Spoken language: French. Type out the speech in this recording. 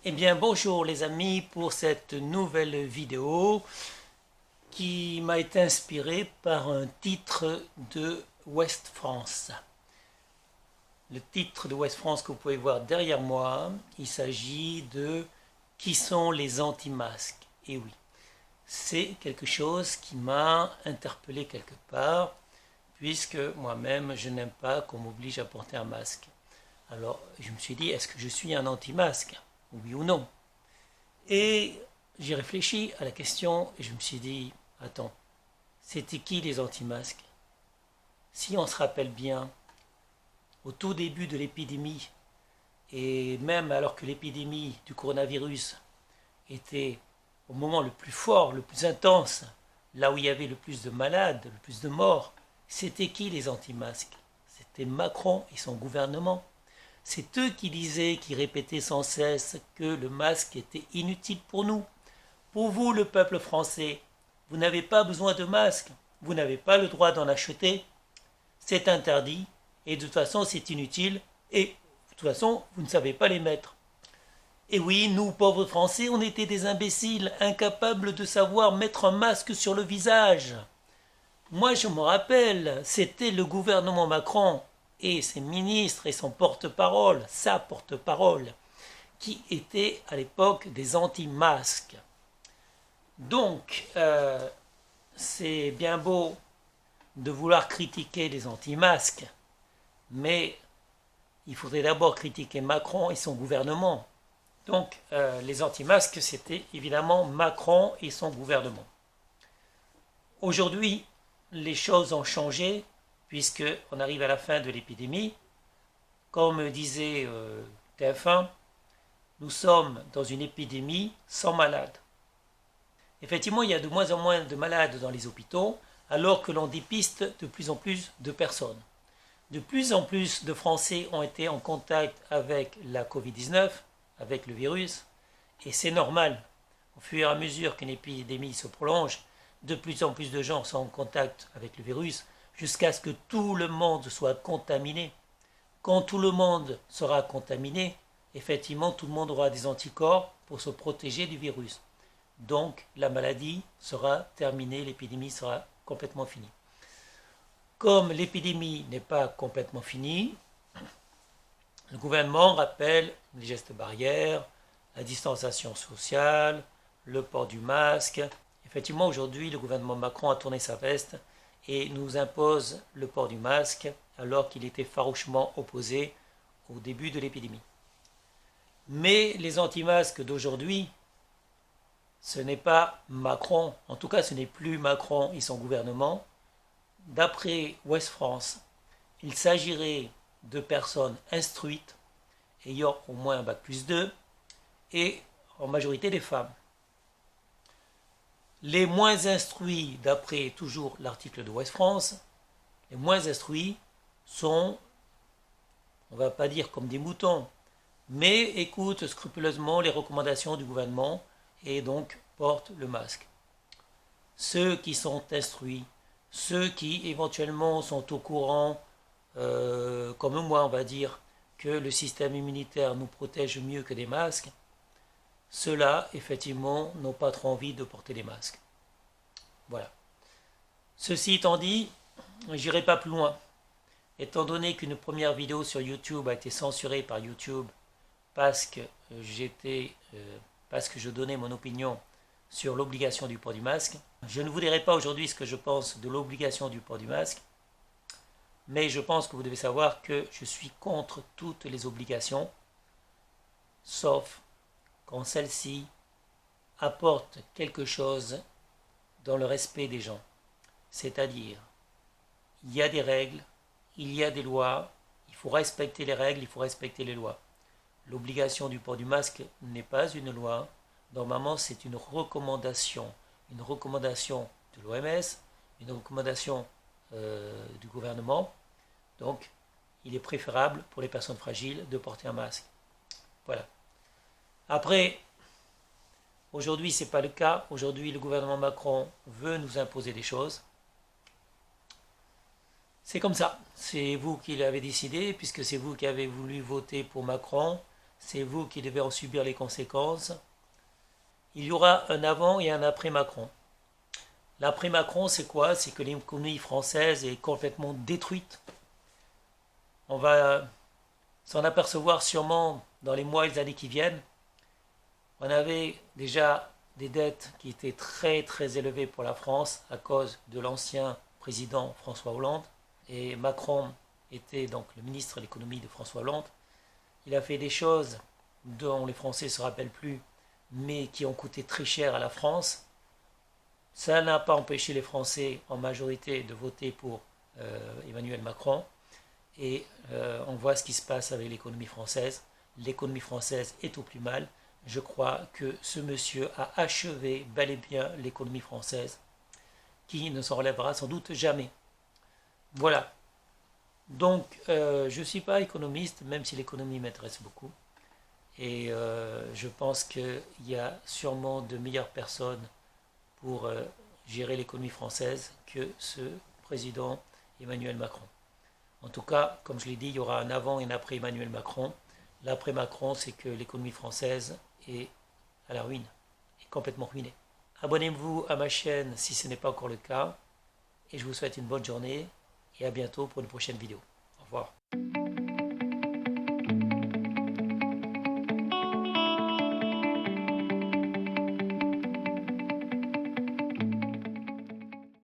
Eh bien bonjour les amis pour cette nouvelle vidéo qui m'a été inspirée par un titre de Ouest France. Le titre de Ouest France que vous pouvez voir derrière moi, il s'agit de Qui sont les anti-masques? Et oui, c'est quelque chose qui m'a interpellé quelque part puisque moi-même je n'aime pas qu'on m'oblige à porter un masque. Alors je me suis dit, est-ce que je suis un anti-masque? Oui ou non? Et j'ai réfléchi à la question et je me suis dit, attends, c'était qui les anti-masques? Si on se rappelle bien, au tout début de l'épidémie, et même alors que l'épidémie du coronavirus était au moment le plus fort, le plus intense, là où il y avait le plus de malades, le plus de morts, c'était qui les anti-masques? C'était Macron et son gouvernement. C'est eux qui disaient, qui répétaient sans cesse que le masque était inutile pour nous. Pour vous, le peuple français, vous n'avez pas besoin de masque, vous n'avez pas le droit d'en acheter, c'est interdit, et de toute façon c'est inutile, et de toute façon vous ne savez pas les mettre. Et oui, nous, pauvres Français, on était des imbéciles, incapables de savoir mettre un masque sur le visage. Moi, je me rappelle, c'était le gouvernement Macron et ses ministres et son porte-parole, sa porte-parole, qui étaient à l'époque des anti-masques. Donc, c'est bien beau de vouloir critiquer les anti-masques, mais il faudrait d'abord critiquer Macron et son gouvernement. Donc, les anti-masques, c'était évidemment Macron et son gouvernement. Aujourd'hui, les choses ont changé, puisqu'on arrive à la fin de l'épidémie. Comme disait TF1, nous sommes dans une épidémie sans malades. Effectivement, il y a de moins en moins de malades dans les hôpitaux, alors que l'on dépiste de plus en plus de personnes. De plus en plus de Français ont été en contact avec la Covid-19, avec le virus, et c'est normal. Au fur et à mesure qu'une épidémie se prolonge, de plus en plus de gens sont en contact avec le virus, jusqu'à ce que tout le monde soit contaminé. Quand tout le monde sera contaminé, effectivement, tout le monde aura des anticorps pour se protéger du virus. Donc la maladie sera terminée, l'épidémie sera complètement finie. Comme l'épidémie n'est pas complètement finie, le gouvernement rappelle les gestes barrières, la distanciation sociale, le port du masque. Effectivement, aujourd'hui, le gouvernement Macron a tourné sa veste et nous impose le port du masque alors qu'il était farouchement opposé au début de l'épidémie. Mais les anti-masques d'aujourd'hui, ce n'est pas Macron, en tout cas ce n'est plus Macron et son gouvernement. D'après Ouest France, il s'agirait de personnes instruites, ayant au moins un bac+2, et en majorité des femmes. Les moins instruits, d'après toujours l'article de Ouest France, les moins instruits sont, on ne va pas dire comme des moutons, mais écoutent scrupuleusement les recommandations du gouvernement et donc portent le masque. Ceux qui sont instruits, ceux qui éventuellement sont au courant, comme moi on va dire, que le système immunitaire nous protège mieux que des masques, ceux-là effectivement n'ont pas trop envie de porter des masques. Voilà. Ceci étant dit, j'irai pas plus loin. Étant donné qu'une première vidéo sur YouTube a été censurée par YouTube parce que parce que je donnais mon opinion sur l'obligation du port du masque. Je ne vous dirai pas aujourd'hui ce que je pense de l'obligation du port du masque, mais je pense que vous devez savoir que je suis contre toutes les obligations, sauf quand celles-ci apportent quelque chose dans le respect des gens. C'est-à-dire, il y a des règles, il y a des lois, il faut respecter les règles, il faut respecter les lois. L'obligation du port du masque n'est pas une loi. Normalement, c'est une recommandation de l'OMS, une recommandation du gouvernement. Donc, il est préférable pour les personnes fragiles de porter un masque. Voilà. Après, aujourd'hui, ce n'est pas le cas. Aujourd'hui, le gouvernement Macron veut nous imposer des choses. C'est comme ça. C'est vous qui l'avez décidé, puisque c'est vous qui avez voulu voter pour Macron. c'est vous qui devez en subir les conséquences. Il y aura un avant et un après Macron. L'après Macron, c'est quoi? C'est que l'économie française est complètement détruite. On va s'en apercevoir sûrement dans les mois et les années qui viennent. On avait déjà des dettes qui étaient très très élevées pour la France à cause de l'ancien président François Hollande. Et Macron était donc le ministre de l'économie de François Hollande. Il a fait des choses dont les Français ne se rappellent plus, mais qui ont coûté très cher à la France. Ça n'a pas empêché les Français en majorité de voter pour Emmanuel Macron. Et on voit ce qui se passe avec l'économie française. L'économie française est au plus mal. Je crois que ce monsieur a achevé bel et bien l'économie française, qui ne s'en relèvera sans doute jamais. Voilà. Donc, je ne suis pas économiste, même si l'économie m'intéresse beaucoup. Et je pense qu'il y a sûrement de meilleures personnes pour gérer l'économie française que ce président Emmanuel Macron. En tout cas, comme je l'ai dit, il y aura un avant et un après Emmanuel Macron. L'après Macron, c'est que l'économie française est à la ruine, est complètement ruinée. Abonnez-vous à ma chaîne si ce n'est pas encore le cas. Et je vous souhaite une bonne journée et à bientôt pour une prochaine vidéo. Au revoir.